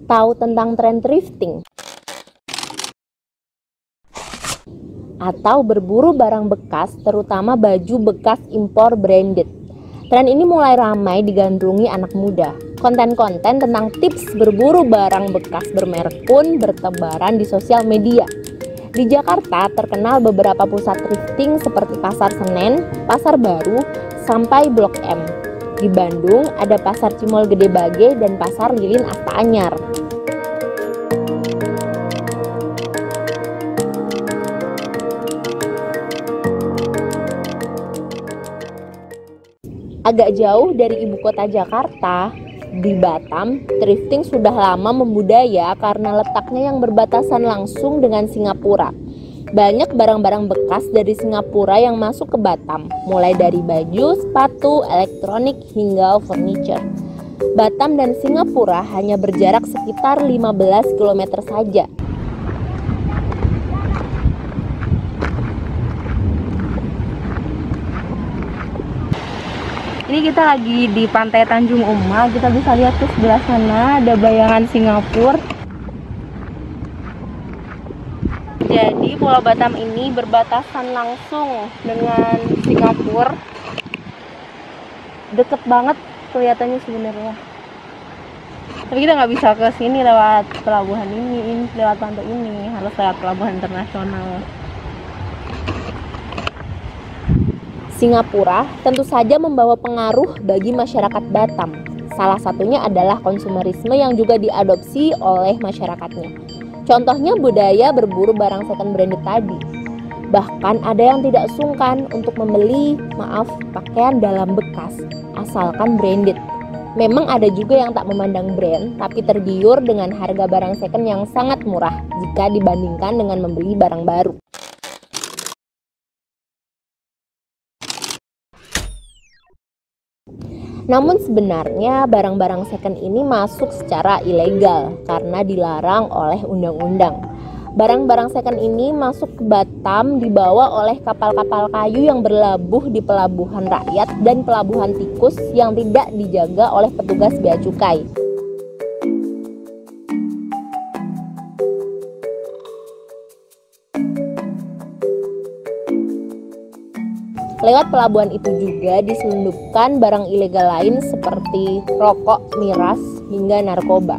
Tahu tentang tren thrifting? Atau berburu barang bekas, terutama baju bekas impor branded. Tren ini mulai ramai digandrungi anak muda. Konten-konten tentang tips berburu barang bekas bermerek pun bertebaran di sosial media. Di Jakarta terkenal beberapa pusat thrifting seperti Pasar Senen, Pasar Baru, sampai Blok M. Di Bandung ada Pasar Cimol Gede Bage dan Pasar Lilin Asta Anyar. Agak jauh dari ibu kota Jakarta, di Batam, thrifting sudah lama membudaya karena letaknya yang berbatasan langsung dengan Singapura. Banyak barang-barang bekas dari Singapura yang masuk ke Batam, mulai dari baju, sepatu, elektronik, hingga furniture. Batam dan Singapura hanya berjarak sekitar 15 km saja. Ini kita lagi di Pantai Tanjung Uma, kita bisa lihat ke sebelah sana ada bayangan Singapura. Jadi Pulau Batam ini berbatasan langsung dengan Singapura. Deket banget kelihatannya sebenarnya. Tapi kita nggak bisa ke sini lewat pelabuhan ini, lewat pantai ini, harus lewat pelabuhan internasional. Singapura tentu saja membawa pengaruh bagi masyarakat Batam. Salah satunya adalah konsumerisme yang juga diadopsi oleh masyarakatnya. Contohnya budaya berburu barang second branded tadi. Bahkan ada yang tidak sungkan untuk membeli, pakaian dalam bekas, asalkan branded. Memang ada juga yang tak memandang brand, tapi tergiur dengan harga barang second yang sangat murah jika dibandingkan dengan membeli barang baru. Namun sebenarnya barang-barang second ini masuk secara ilegal karena dilarang oleh undang-undang. Barang-barang second ini masuk ke Batam dibawa oleh kapal-kapal kayu yang berlabuh di pelabuhan rakyat dan pelabuhan tikus yang tidak dijaga oleh petugas bea cukai. Lewat pelabuhan itu juga diselundupkan barang ilegal lain seperti rokok, miras, hingga narkoba.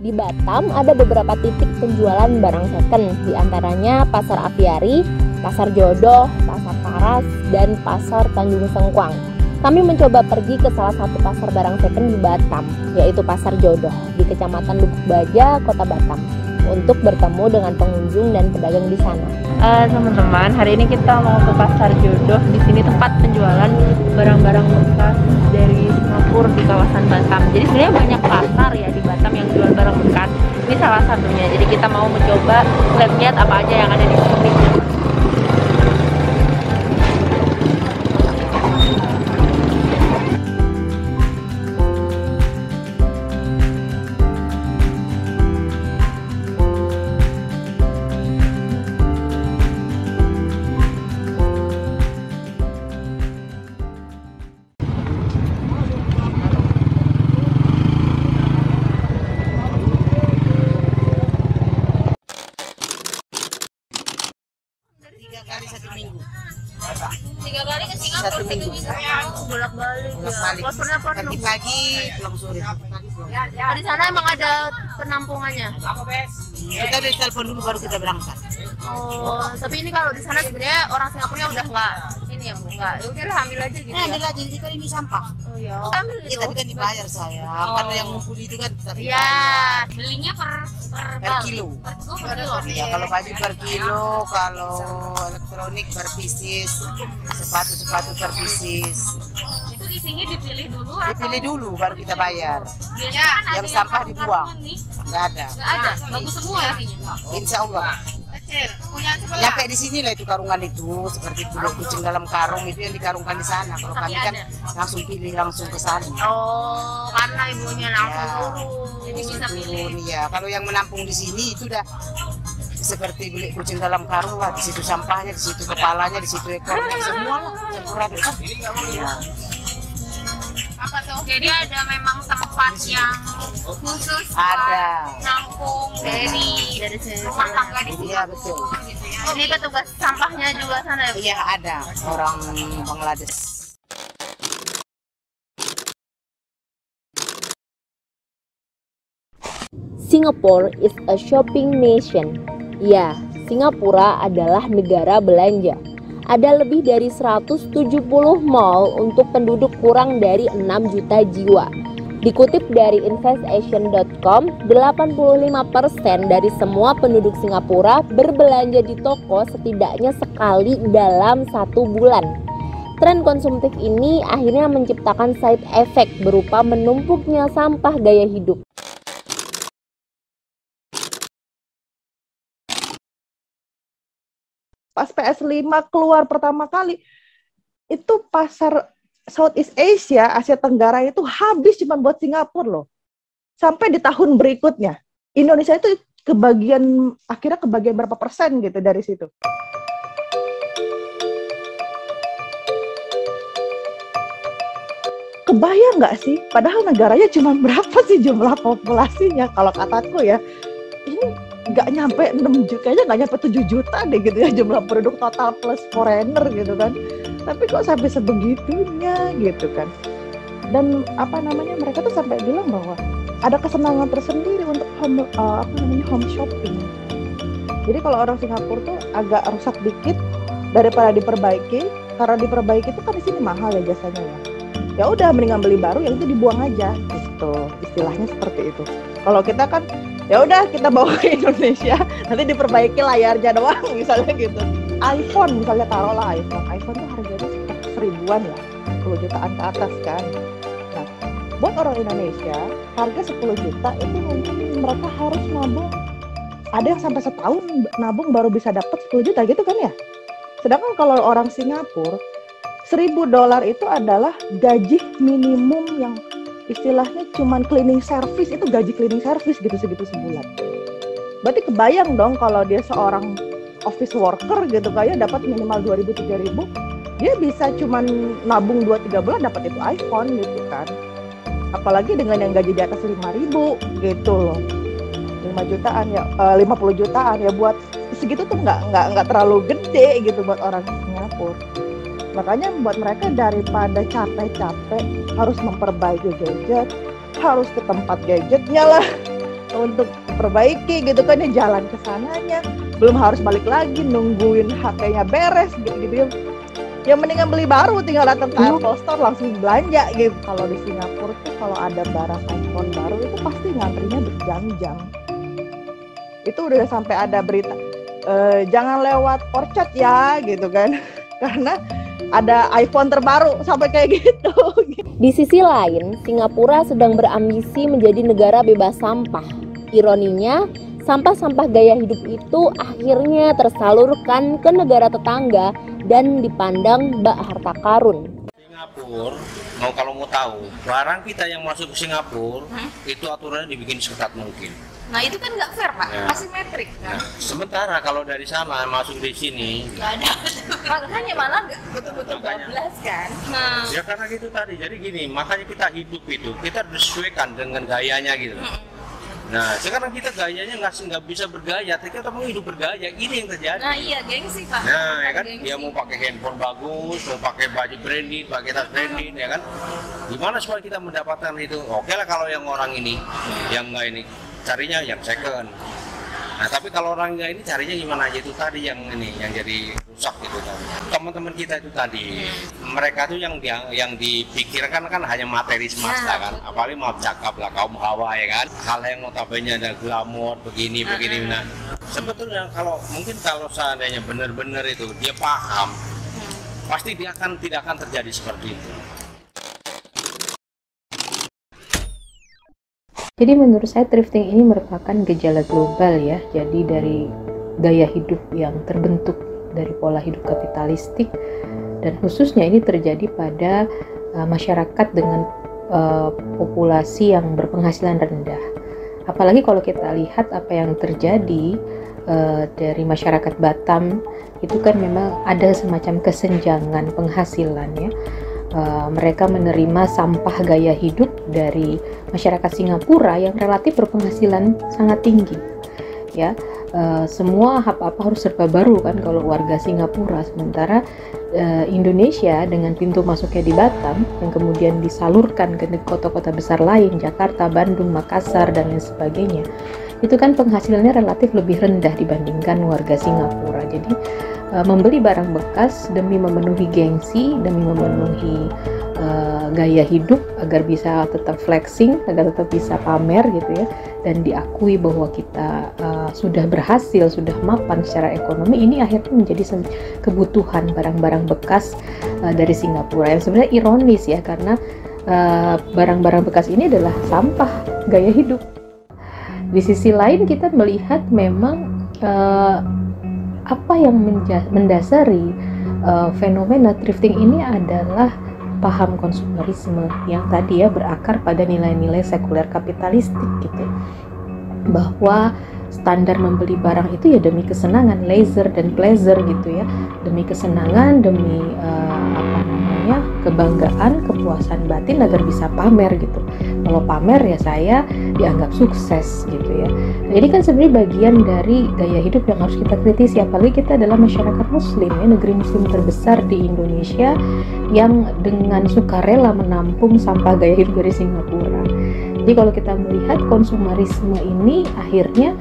Di Batam ada beberapa titik penjualan barang second, diantaranya Pasar Apiari, Pasar Jodoh, Pasar Taras, dan Pasar Tanjung Sengkuang. Kami mencoba pergi ke salah satu pasar barang second di Batam, yaitu Pasar Jodoh di Kecamatan Lubuk Baja, Kota Batam, untuk bertemu dengan pengunjung dan pedagang di sana. Teman-teman, hari ini kita mau ke Pasar Jodoh. Di sini tempat penjualan barang-barang bekas dari Singapura di kawasan Batam. Jadi sebenarnya banyak pasar ya di Batam yang jual barang bekas. Ini salah satunya. Jadi kita mau mencoba lihat apa aja yang ada di sini. Tiga kali ke Singapura satu minggu. Bolak-balik ya. Paspornya Pagi pulang sore. Di sana emang ada penampungannya. Kita bisa telepon dulu baru kita berangkat. Oh, tapi ini kalau di sana sebenarnya orang Singapura udah nggak ini ya, nggak. Ya udah ambil aja gitu. Nah, ambil aja, kita ini sampah. Oh ya. Ambil Ya, itu. tapi kan dibayar saya. Karena yang ngumpul itu kan tapi Iya, belinya per kilo. Per kilo. Ya, kalau baju per kilo, kalau elektronik per pieces, sepatu per pieces. Itu isinya dipilih dulu Dipilih dulu baru kita bayar. biasanya kan ada Yang sampah dibuang. karton nih. Nggak ada. Nggak ada, bagus semua isinya. Insya Allah. Punya sebelah. Ya kayak di sini lah itu karungan itu, seperti bulu kucing dalam karung itu yang dikarungkan di sana. Kalau Tapi kami kan ada. langsung pilih langsung ke sana. Oh, karena ibunya langsung Ya, turun. Jadi bisa pilih. turun, ya. Kalau yang menampung di sini itu udah seperti beli kucing dalam karung lah. Di situ sampahnya, di situ kepalanya, di situ ekornya, semua lah campur aduk. Ya. Apa tuh? Jadi ada memang tempat yang khusus Ada. buat nampung dari rumah tangga di sini. Iya betul. Gitu ya. Ini petugas sampahnya juga sana ya? Bu? Iya ada orang Bangladesh. Singapore is a shopping nation. Ya, Singapura adalah negara belanja. Ada lebih dari 170 mall untuk penduduk kurang dari 6 juta jiwa. Dikutip dari investation.com, 85% dari semua penduduk Singapura berbelanja di toko setidaknya sekali dalam 1 bulan. Tren konsumtif ini akhirnya menciptakan side effect berupa menumpuknya sampah gaya hidup. Pas PS5 keluar pertama kali, itu pasar Southeast Asia, Asia Tenggara itu habis cuma buat Singapura loh. Sampai di tahun berikutnya, Indonesia itu akhirnya kebagian berapa persen gitu dari situ. Kebayang nggak sih? Padahal negaranya cuma berapa sih jumlah populasinya? Kalau kataku ya, ini nggak nyampe 6 juta, kayaknya nggak nyampe 7 juta deh gitu ya jumlah penduduk total plus foreigner gitu kan. Tapi kok sampai sebegitunya gitu kan. Dan mereka tuh sampai bilang bahwa ada kesenangan tersendiri untuk home shopping. Jadi kalau orang Singapura tuh agak rusak dikit daripada diperbaiki, karena diperbaiki itu kan di sini mahal ya jasanya ya. Ya udah mendingan beli baru, yang itu dibuang aja gitu, istilahnya seperti itu. Kalau kita kan ya udah kita bawa ke Indonesia, nanti diperbaiki layarnya doang misalnya gitu. iPhone misalnya, taruhlah iPhone tuh harganya sekitar 1000-an ya, 10 jutaan ke atas kan. Nah, buat orang Indonesia harga 10 juta itu mungkin mereka harus nabung, ada yang sampai setahun nabung baru bisa dapat 10 juta gitu kan ya. Sedangkan kalau orang Singapura, $1000 itu adalah gaji minimum yang istilahnya cuman cleaning service, itu gaji cleaning service gitu segitu sebulan. Berarti kebayang dong kalau dia seorang office worker gitu kayak dapat minimal 2.000-3.000, dia bisa cuman nabung 2-3 bulan dapat itu iPhone gitu kan. Apalagi dengan yang gaji di atas 5.000 gitu loh. 5 jutaan ya, 50 jutaan ya, buat segitu tuh nggak terlalu gede gitu buat orang Singapura. Makanya buat mereka daripada capek-capek harus memperbaiki gadget, harus ke tempat gadgetnya lah untuk perbaiki gitu kan ya, jalan ke sananya, belum harus balik lagi nungguin HP-nya beres gitu. Ya mendingan beli baru, tinggal datang ke Apple Store langsung belanja gitu. Kalau di Singapura tuh kalau ada barang iPhone baru itu pasti ngantrinya berjam-jam. Itu udah sampai ada berita, jangan lewat Orchard ya gitu kan, karena ada iPhone terbaru sampai kayak gitu. Di sisi lain, Singapura sedang berambisi menjadi negara bebas sampah. Ironinya, sampah-sampah gaya hidup itu akhirnya tersalurkan ke negara tetangga dan dipandang bak harta karun. Singapura, kalau mau tahu, barang kita yang masuk ke Singapura itu aturannya dibikin seketat mungkin. Nah itu kan nggak fair Pak, Ya. masih metrik kan? Nah, sementara kalau dari sana masuk di sini, Nggak ada. Makanya malah nggak betul-betul Makanya. 12 kan? Nah, ya karena gitu tadi. Jadi gini, makanya kita hidup itu kita disesuaikan dengan gayanya gitu. Nah, sekarang kita gayanya nggak bisa bergaya, tapi kita mau hidup bergaya. Ini yang terjadi. nah iya gengsi Pak. Nah, ya kan, Gengsi. dia mau pakai handphone bagus, mau pakai baju branded, pakai tas branded, ya kan? Gimana supaya kita mendapatkan itu? Oke lah kalau yang orang ini, yang enggak ini, carinya yang second. Nah, tapi kalau orang enggak ini carinya gimana aja, itu tadi yang ini, yang jadi rusak gitu kan. Teman-teman kita itu tadi, mereka tuh yang dipikirkan kan hanya materi semesta kan. Apalagi maaf cakap lah kaum hawa ya kan. Hal yang notabene ada glamor begini. Nah, sebetulnya mungkin kalau seandainya benar-benar itu dia paham, pasti dia tidak akan terjadi seperti itu. Jadi menurut saya thrifting ini merupakan gejala global ya. Jadi dari gaya hidup yang terbentuk dari pola hidup kapitalistik, dan khususnya ini terjadi pada masyarakat dengan populasi yang berpenghasilan rendah. Apalagi kalau kita lihat apa yang terjadi dari masyarakat Batam, itu kan memang ada semacam kesenjangan penghasilan ya. Mereka menerima sampah gaya hidup dari masyarakat Singapura yang relatif berpenghasilan sangat tinggi ya. Semua apa-apa harus serba baru kan kalau warga Singapura, sementara Indonesia dengan pintu masuknya di Batam yang kemudian disalurkan ke kota-kota besar lain, Jakarta, Bandung, Makassar dan lain sebagainya, itu kan penghasilannya relatif lebih rendah dibandingkan warga Singapura. Jadi membeli barang bekas demi memenuhi gengsi, demi memenuhi gaya hidup agar bisa tetap flexing, agar tetap bisa pamer gitu ya, dan diakui bahwa kita sudah berhasil, sudah mapan secara ekonomi, ini akhirnya menjadi kebutuhan barang-barang bekas dari Singapura, yang sebenarnya ironis ya, karena barang-barang bekas ini adalah sampah gaya hidup. Di sisi lain kita melihat memang apa yang mendasari fenomena thrifting ini adalah paham konsumerisme yang tadi ya berakar pada nilai-nilai sekuler kapitalistik gitu, bahwa standar membeli barang itu ya demi kesenangan, leisure dan pleasure gitu ya, demi kesenangan, demi kebanggaan, kepuasan batin agar bisa pamer gitu. Kalau pamer ya saya dianggap sukses gitu ya. Jadi kan sebenarnya bagian dari gaya hidup yang harus kita kritisi, apalagi kita adalah masyarakat muslim ya, negeri muslim terbesar di Indonesia yang dengan sukarela menampung sampah gaya hidup dari Singapura. Jadi kalau kita melihat konsumerisme ini akhirnya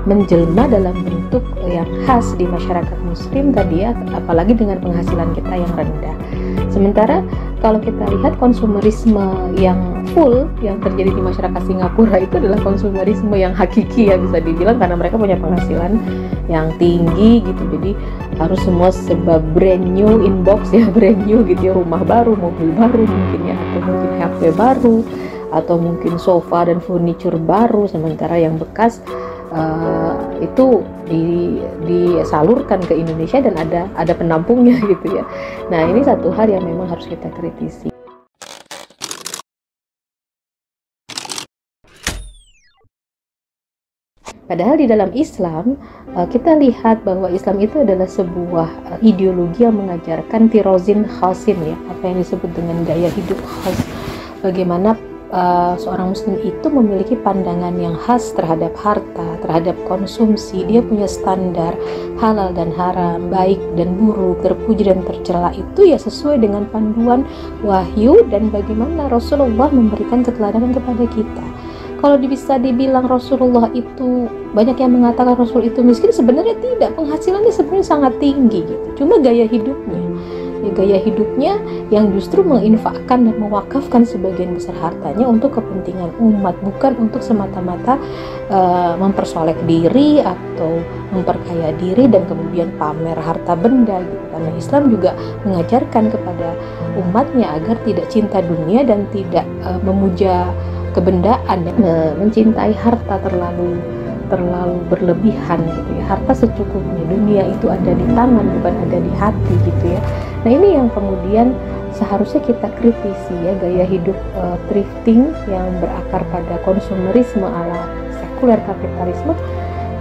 menjelma dalam bentuk yang khas di masyarakat muslim tadi ya, apalagi dengan penghasilan kita yang rendah. Sementara kalau kita lihat konsumerisme yang full yang terjadi di masyarakat Singapura itu adalah konsumerisme yang hakiki ya, bisa dibilang, karena mereka punya penghasilan yang tinggi gitu, jadi harus semua serba brand new, inbox ya, brand new gitu ya, rumah baru, mobil baru mungkin ya, atau mungkin HP baru, atau mungkin sofa dan furniture baru, sementara yang bekas itu disalurkan ke Indonesia dan ada penampungnya gitu ya. Nah, ini satu hal yang memang harus kita kritisi. Padahal di dalam Islam kita lihat bahwa Islam itu adalah sebuah ideologi yang mengajarkan tirozin khasin ya, apa yang disebut dengan gaya hidup khas. Bagaimana seorang muslim itu memiliki pandangan yang khas terhadap harta, terhadap konsumsi. Dia punya standar halal dan haram, baik dan buruk, terpuji dan tercela, itu ya sesuai dengan panduan wahyu dan bagaimana Rasulullah memberikan keteladanan kepada kita. Kalau bisa dibilang Rasulullah itu, banyak yang mengatakan Rasul itu miskin, sebenarnya tidak, penghasilannya sebenarnya sangat tinggi gitu. Cuma gaya hidupnya yang justru menginfakkan dan mewakafkan sebagian besar hartanya untuk kepentingan umat, bukan untuk semata-mata mempersolek diri atau memperkaya diri dan kemudian pamer harta benda gitu. Karena Islam juga mengajarkan kepada umatnya agar tidak cinta dunia dan tidak memuja kebendaan, mencintai harta terlalu berlebihan gitu ya. Harta secukupnya, dunia itu ada di tangan bukan ada di hati gitu ya. Nah, ini yang kemudian seharusnya kita kritisi ya, gaya hidup thrifting yang berakar pada konsumerisme ala sekuler kapitalisme.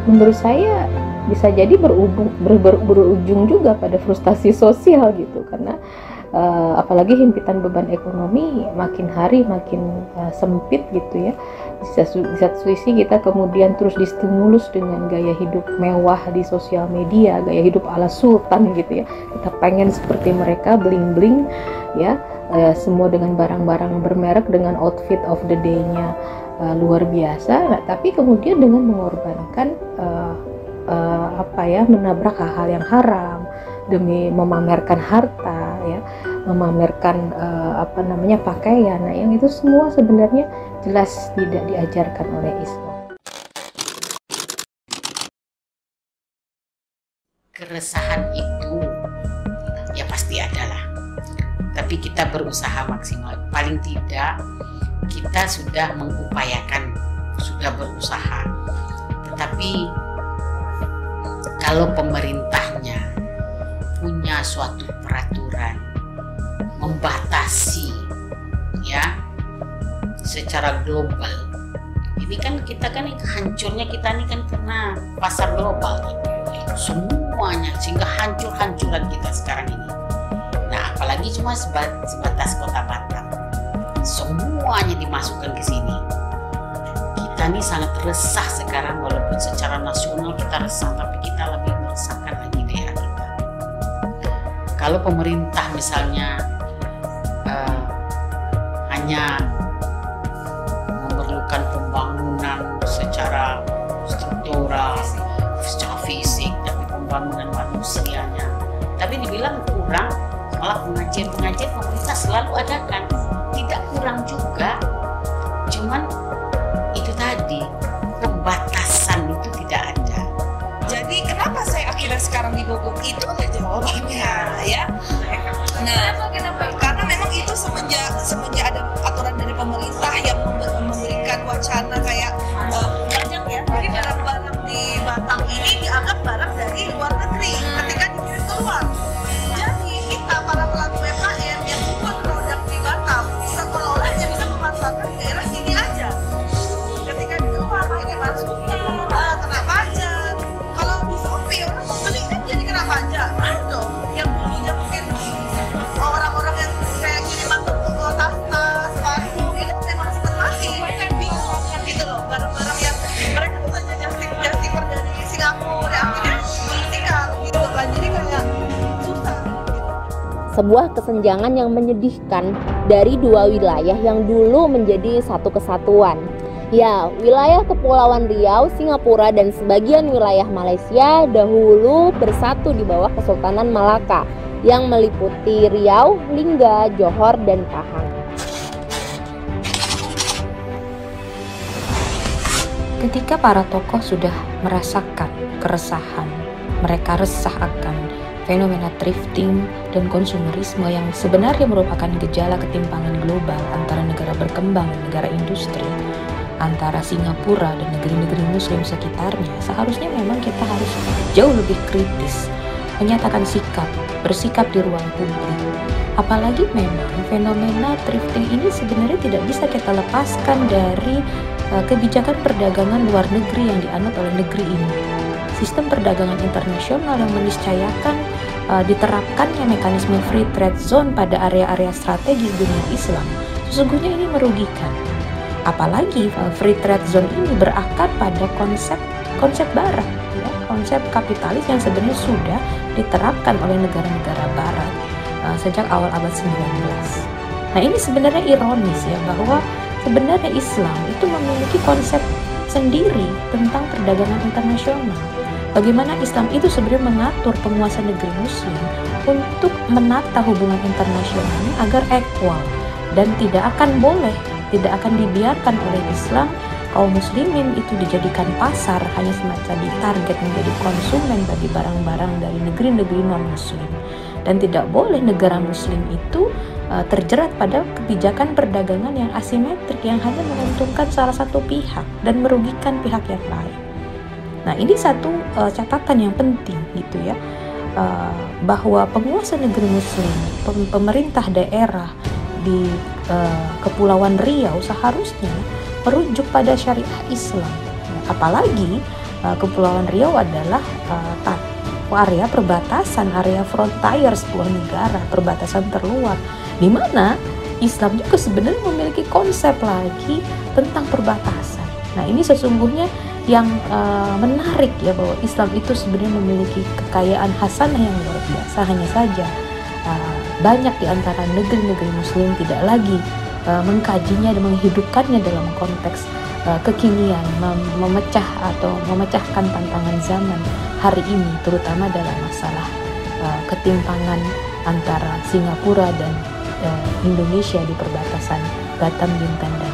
Menurut saya bisa jadi berujung juga pada frustasi sosial gitu, karena apalagi himpitan beban ekonomi makin hari makin sempit gitu ya. Di satu sisi kita kemudian terus distimulus dengan gaya hidup mewah di sosial media, gaya hidup ala sultan gitu ya. Kita pengen seperti mereka, bling-bling ya, semua dengan barang-barang bermerek, dengan outfit of the day-nya luar biasa. Nah, tapi kemudian dengan mengorbankan menabrak hal-hal yang haram demi memamerkan harta ya, memamerkan pakaian. Nah, yang itu semua sebenarnya jelas tidak diajarkan oleh Islam. Keresahan itu ya pasti ada lah, tapi kita berusaha maksimal. Paling tidak kita sudah mengupayakan, sudah berusaha, tetapi kalau pemerintahnya punya suatu peraturan membatasi ya secara global. Ini kan kita kan hancurnya kita ini kan karena pasar global semuanya, sehingga hancur-hancuran kita sekarang ini. Nah, apalagi cuma sebatas kota Batam, semuanya dimasukkan ke sini. Kita ini sangat resah sekarang, walaupun secara nasional kita resah, tapi kita lebih meresahkan lagi daerah kita. Kalau pemerintah misalnya hanya memerlukan pembangunan secara struktural, secara fisik, tapi pembangunan manusianya, tapi dibilang kurang, malah pengajian-pengajian pemerintah selalu adakan, tidak kurang juga, cuman itu tadi pembatasan itu tidak ada. Jadi kenapa saya akhirnya sekarang di Bogor, itu ada jawabannya ya. Nah, karena memang itu semenjak ada aturan dari pemerintah yang memberikan wacana kayak banyak ya, jadi barang-barang di Batam ini dianggap barang dari luar negeri ketika dikirim keluar. Jadi kita para pelaku UMKM yang membuat produk di Batam seolah-olah hanya bisa memanfaatkan di daerah sini aja. Ketika keluar ini masuk kena pajak. Kalau di Shopee orang membeli kan jadi kena pajak. Aduh, yang dulunya mungkin orang-orang yang kayak kiriman tas, sepatu itu memang sempat mati. Mereka bingung gitu loh, barang-barang yang mereka bukannya just-shipper dari Singapura yang akhirnya tinggal gitu kan, jadi kayak susah gitu. Sebuah kesenjangan yang menyedihkan dari dua wilayah yang dulu menjadi satu kesatuan. Ya, wilayah Kepulauan Riau, Singapura, dan sebagian wilayah Malaysia dahulu bersatu di bawah Kesultanan Malaka yang meliputi Riau, Lingga, Johor, dan Pahang. Ketika para tokoh sudah merasakan keresahan, mereka resah akan fenomena thrifting dan konsumerisme yang sebenarnya merupakan gejala ketimpangan global antara negara berkembang dan negara industri, antara Singapura dan negeri-negeri muslim sekitarnya. Seharusnya memang kita harus jauh lebih kritis, menyatakan sikap, bersikap di ruang publik. Apalagi memang fenomena thrifting ini sebenarnya tidak bisa kita lepaskan dari kebijakan perdagangan luar negeri yang dianut oleh negeri ini. Sistem perdagangan internasional yang meniscayakan diterapkannya mekanisme free trade zone pada area-area strategis dunia Islam, sesungguhnya ini merugikan. Apalagi free trade zone ini berakar pada konsep barat, ya, konsep kapitalis yang sebenarnya sudah diterapkan oleh negara-negara barat sejak awal abad 19. Nah, ini sebenarnya ironis ya, bahwa sebenarnya Islam itu memiliki konsep sendiri tentang perdagangan internasional. Bagaimana Islam itu sebenarnya mengatur penguasa negeri muslim untuk menata hubungan internasionalnya agar equal dan tidak akan dibiarkan oleh Islam kaum muslimin itu dijadikan pasar, hanya semacam ditarget menjadi konsumen bagi barang-barang dari negeri-negeri non-muslim. Dan tidak boleh negara muslim itu terjerat pada kebijakan perdagangan yang asimetrik yang hanya menguntungkan salah satu pihak dan merugikan pihak yang lain. Nah, ini satu catatan yang penting gitu ya, bahwa penguasa negeri muslim, pemerintah daerah di Kepulauan Riau seharusnya merujuk pada syariah Islam. Apalagi Kepulauan Riau adalah area perbatasan, area frontier sebuah negara, perbatasan terluar, di mana Islam juga sebenarnya memiliki konsep lagi tentang perbatasan. Nah, ini sesungguhnya yang menarik ya, bahwa Islam itu sebenarnya memiliki kekayaan hasanah yang luar biasa. Hanya saja banyak di antara negeri-negeri muslim tidak lagi mengkajinya dan menghidupkannya dalam konteks kekinian, memecahkan tantangan zaman hari ini, terutama dalam masalah ketimpangan antara Singapura dan Indonesia di perbatasan Batam, Bintan, dan